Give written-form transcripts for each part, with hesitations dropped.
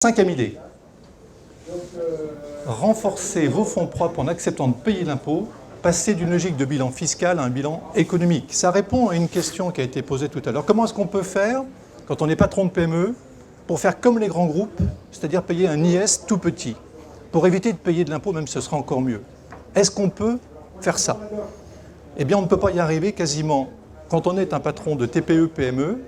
Cinquième idée, renforcer vos fonds propres en acceptant de payer l'impôt, passer d'une logique de bilan fiscal à un bilan économique. Ça répond à une question qui a été posée tout à l'heure. Comment est-ce qu'on peut faire, quand on est patron de PME, pour faire comme les grands groupes, c'est-à-dire payer un IS tout petit, pour éviter de payer de l'impôt, même ce sera encore mieux. Est-ce qu'on peut faire ça? Eh bien, on ne peut pas y arriver quasiment quand on est un patron de TPE-PME,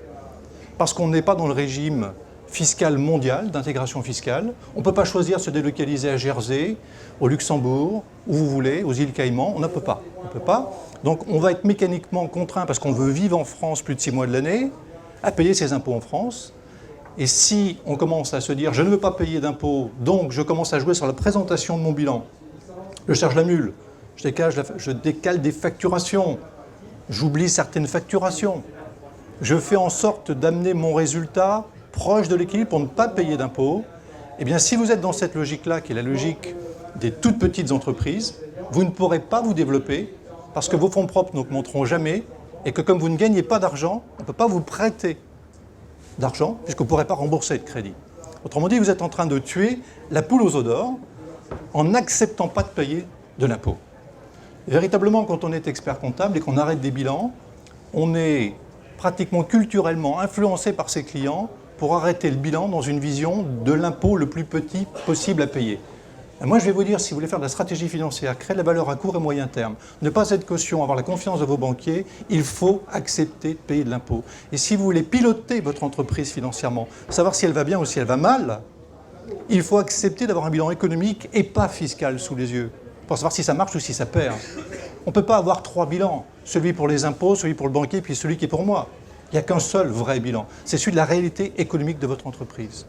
parce qu'on n'est pas dans le régime fiscal mondial, d'intégration fiscale. On ne peut pas choisir de se délocaliser à Jersey, au Luxembourg, où vous voulez, aux îles Caïmans. On ne peut pas. On peut pas. Donc on va être mécaniquement contraint, parce qu'on veut vivre en France plus de 6 mois de l'année, à payer ses impôts en France. Et si on commence à se dire « je ne veux pas payer d'impôts, donc je commence à jouer sur la présentation de mon bilan », je charge la mule, je décale des facturations, j'oublie certaines facturations, je fais en sorte d'amener mon résultat proche de l'équilibre pour ne pas payer d'impôts, eh bien si vous êtes dans cette logique-là, qui est la logique des toutes petites entreprises, vous ne pourrez pas vous développer parce que vos fonds propres n'augmenteront jamais et que comme vous ne gagnez pas d'argent, on ne peut pas vous prêter d'argent puisque vous ne pourrez pas rembourser de crédit. Autrement dit, vous êtes en train de tuer la poule aux œufs d'or en n'acceptant pas de payer de l'impôt. Véritablement, quand on est expert comptable et qu'on arrête des bilans, on est pratiquement culturellement influencé par ses clients pour arrêter le bilan dans une vision de l'impôt le plus petit possible à payer. Et moi, je vais vous dire, si vous voulez faire de la stratégie financière, créer de la valeur à court et moyen terme, ne pas être caution, avoir la confiance de vos banquiers, il faut accepter de payer de l'impôt. Et si vous voulez piloter votre entreprise financièrement, savoir si elle va bien ou si elle va mal, il faut accepter d'avoir un bilan économique et pas fiscal sous les yeux, pour savoir si ça marche ou si ça perd. On ne peut pas avoir 3 bilans, celui pour les impôts, celui pour le banquier, puis celui qui est pour moi. Il n'y a qu'un seul vrai bilan, c'est celui de la réalité économique de votre entreprise.